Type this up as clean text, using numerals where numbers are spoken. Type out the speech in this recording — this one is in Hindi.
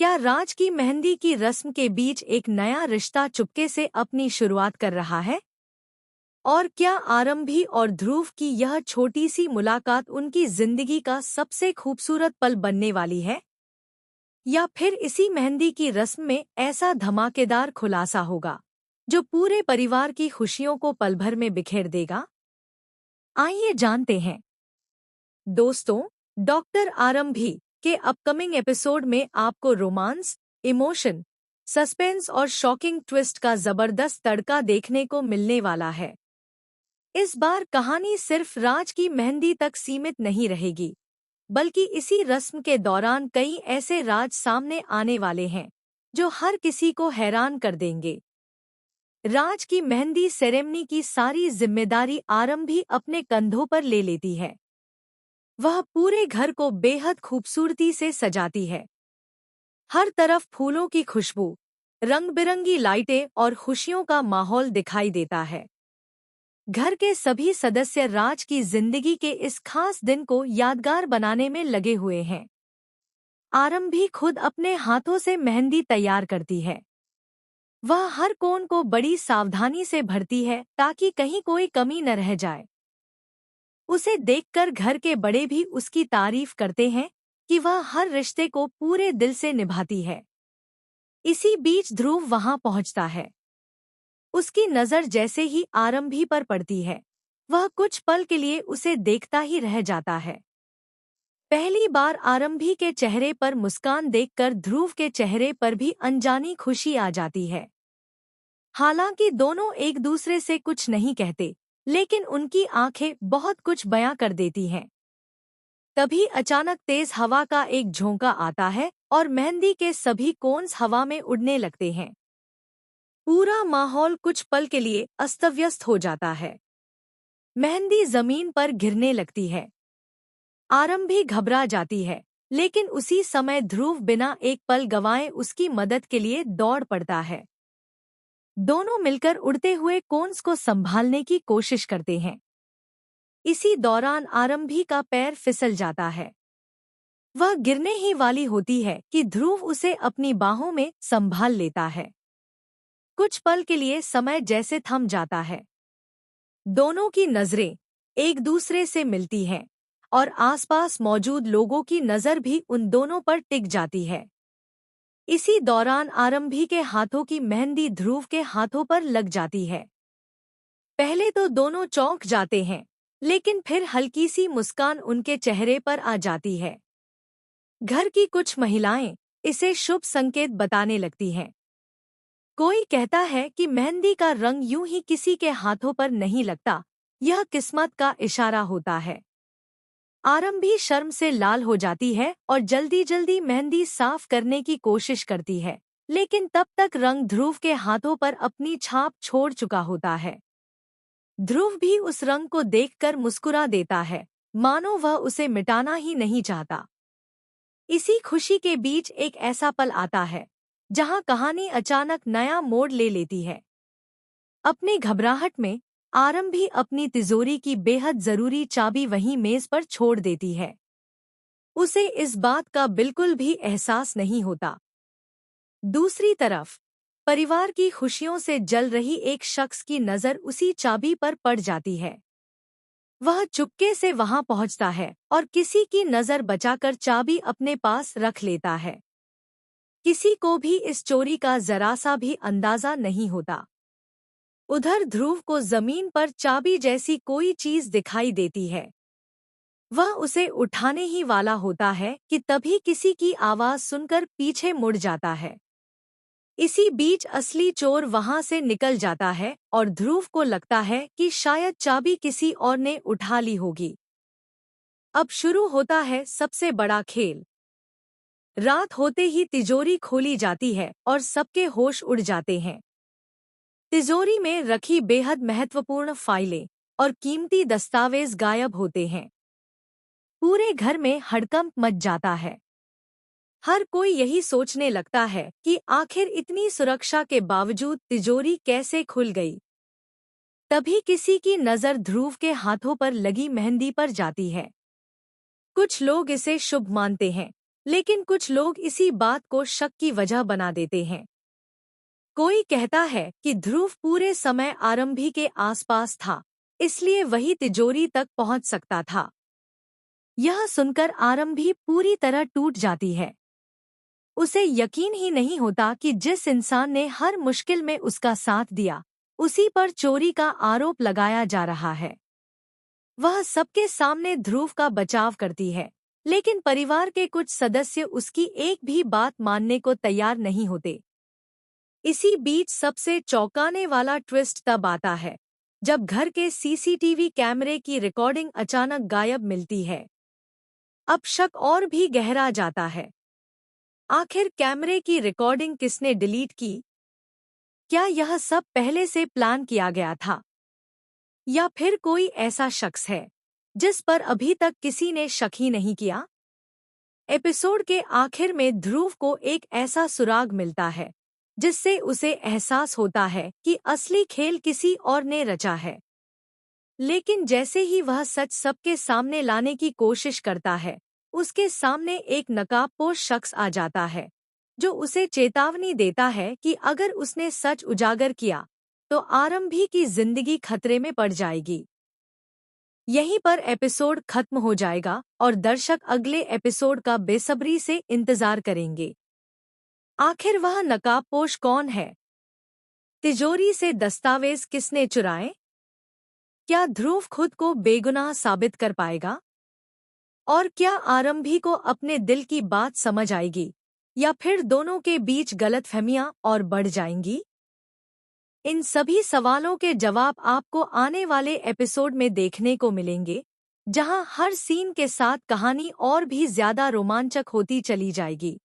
क्या राज की मेहंदी की रस्म के बीच एक नया रिश्ता चुपके से अपनी शुरुआत कर रहा है? और क्या आरंभी और ध्रुव की यह छोटी सी मुलाकात उनकी जिंदगी का सबसे खूबसूरत पल बनने वाली है? या फिर इसी मेहंदी की रस्म में ऐसा धमाकेदार खुलासा होगा जो पूरे परिवार की खुशियों को पल भर में बिखेर देगा? आइए जानते हैं। दोस्तों, डॉक्टर आरंभी के अपकमिंग एपिसोड में आपको रोमांस, इमोशन, सस्पेंस और शॉकिंग ट्विस्ट का जबरदस्त तड़का देखने को मिलने वाला है। इस बार कहानी सिर्फ राज की मेहंदी तक सीमित नहीं रहेगी, बल्कि इसी रस्म के दौरान कई ऐसे राज सामने आने वाले हैं जो हर किसी को हैरान कर देंगे। राज की मेहंदी सेरेमनी की सारी जिम्मेदारी आरंभी अपने कंधों पर ले लेती है। वह पूरे घर को बेहद खूबसूरती से सजाती है। हर तरफ फूलों की खुशबू, रंग-बिरंगी लाइटें और खुशियों का माहौल दिखाई देता है। घर के सभी सदस्य राज की जिंदगी के इस खास दिन को यादगार बनाने में लगे हुए हैं। आरंभी खुद अपने हाथों से मेहंदी तैयार करती है। वह हर कोन को बड़ी सावधानी से भरती है ताकि कहीं कोई कमी न रह जाए। उसे देखकर घर के बड़े भी उसकी तारीफ करते हैं कि वह हर रिश्ते को पूरे दिल से निभाती है। इसी बीच ध्रुव वहां पहुंचता है। उसकी नजर जैसे ही आरंभी पर पड़ती है, वह कुछ पल के लिए उसे देखता ही रह जाता है। पहली बार आरंभी के चेहरे पर मुस्कान देखकर ध्रुव के चेहरे पर भी अनजानी खुशी आ जाती है। हालांकि दोनों एक दूसरे से कुछ नहीं कहते, लेकिन उनकी आंखें बहुत कुछ बयां कर देती हैं। तभी अचानक तेज हवा का एक झोंका आता है और मेहंदी के सभी कोन्स हवा में उड़ने लगते हैं। पूरा माहौल कुछ पल के लिए अस्त-व्यस्त हो जाता है। मेहंदी जमीन पर गिरने लगती है। आरंभी घबरा जाती है, लेकिन उसी समय ध्रुव बिना एक पल गंवाए उसकी मदद के लिए दौड़ पड़ता है। दोनों मिलकर उड़ते हुए कोन्स को संभालने की कोशिश करते हैं। इसी दौरान आरंभी का पैर फिसल जाता है। वह गिरने ही वाली होती है कि ध्रुव उसे अपनी बाहों में संभाल लेता है। कुछ पल के लिए समय जैसे थम जाता है। दोनों की नजरें एक दूसरे से मिलती हैं और आसपास मौजूद लोगों की नजर भी उन दोनों पर टिक जाती है। इसी दौरान आरंभी के हाथों की मेहंदी ध्रुव के हाथों पर लग जाती है। पहले तो दोनों चौंक जाते हैं, लेकिन फिर हल्की सी मुस्कान उनके चेहरे पर आ जाती है। घर की कुछ महिलाएं इसे शुभ संकेत बताने लगती हैं। कोई कहता है कि मेहंदी का रंग यूं ही किसी के हाथों पर नहीं लगता, यह किस्मत का इशारा होता है। आरंभी शर्म से लाल हो जाती है और जल्दी जल्दी मेहंदी साफ करने की कोशिश करती है, लेकिन तब तक रंग ध्रुव के हाथों पर अपनी छाप छोड़ चुका होता है। ध्रुव भी उस रंग को देखकर मुस्कुरा देता है, मानो वह उसे मिटाना ही नहीं चाहता। इसी खुशी के बीच एक ऐसा पल आता है जहां कहानी अचानक नया मोड़ ले लेती है। अपनी घबराहट में आरंभी अपनी तिजोरी की बेहद जरूरी चाबी वहीं मेज पर छोड़ देती है। उसे इस बात का बिल्कुल भी एहसास नहीं होता। दूसरी तरफ परिवार की खुशियों से जल रही एक शख्स की नज़र उसी चाबी पर पड़ जाती है। वह चुपके से वहां पहुंचता है और किसी की नज़र बचाकर चाबी अपने पास रख लेता है। किसी को भी इस चोरी का जरा सा भी अंदाजा नहीं होता। उधर ध्रुव को जमीन पर चाबी जैसी कोई चीज दिखाई देती है। वह उसे उठाने ही वाला होता है कि तभी किसी की आवाज सुनकर पीछे मुड़ जाता है। इसी बीच असली चोर वहां से निकल जाता है और ध्रुव को लगता है कि शायद चाबी किसी और ने उठा ली होगी। अब शुरू होता है सबसे बड़ा खेल। रात होते ही तिजोरी खोली जाती है और सबके होश उड़ जाते हैं। तिजोरी में रखी बेहद महत्वपूर्ण फाइलें और कीमती दस्तावेज गायब होते हैं। पूरे घर में हड़कंप मच जाता है। हर कोई यही सोचने लगता है कि आखिर इतनी सुरक्षा के बावजूद तिजोरी कैसे खुल गई। तभी किसी की नज़र ध्रुव के हाथों पर लगी मेहंदी पर जाती है। कुछ लोग इसे शुभ मानते हैं, लेकिन कुछ लोग इसी बात को शक की वजह बना देते हैं। कोई कहता है कि ध्रुव पूरे समय आरंभी के आसपास था, इसलिए वही तिजोरी तक पहुंच सकता था। यह सुनकर आरंभी पूरी तरह टूट जाती है। उसे यकीन ही नहीं होता कि जिस इंसान ने हर मुश्किल में उसका साथ दिया, उसी पर चोरी का आरोप लगाया जा रहा है। वह सबके सामने ध्रुव का बचाव करती है, लेकिन परिवार के कुछ सदस्य उसकी एक भी बात मानने को तैयार नहीं होते। इसी बीच सबसे चौंकाने वाला ट्विस्ट तब आता है, जब घर के सीसीटीवी कैमरे की रिकॉर्डिंग अचानक गायब मिलती है। अब शक और भी गहरा जाता है। आखिर कैमरे की रिकॉर्डिंग किसने डिलीट की? क्या यह सब पहले से प्लान किया गया था? या फिर कोई ऐसा शख्स है जिस पर अभी तक किसी ने शक ही नहीं किया? एपिसोड के आखिर में ध्रुव को एक ऐसा सुराग मिलता है जिससे उसे एहसास होता है कि असली खेल किसी और ने रचा है। लेकिन जैसे ही वह सच सबके सामने लाने की कोशिश करता है, उसके सामने एक नकाबपोश शख्स आ जाता है, जो उसे चेतावनी देता है कि अगर उसने सच उजागर किया, तो आरंभी की जिंदगी खतरे में पड़ जाएगी। यहीं पर एपिसोड खत्म हो जाएगा और दर्शक अगले एपिसोड का बेसब्री से इंतजार करेंगे। आखिर वह नकाबपोश कौन है? तिजोरी से दस्तावेज किसने चुराए? क्या ध्रुव खुद को बेगुनाह साबित कर पाएगा? और क्या आरंभी को अपने दिल की बात समझ आएगी, या फिर दोनों के बीच गलतफहमियां और बढ़ जाएंगी? इन सभी सवालों के जवाब आपको आने वाले एपिसोड में देखने को मिलेंगे, जहां हर सीन के साथ कहानी और भी ज्यादा रोमांचक होती चली जाएगी।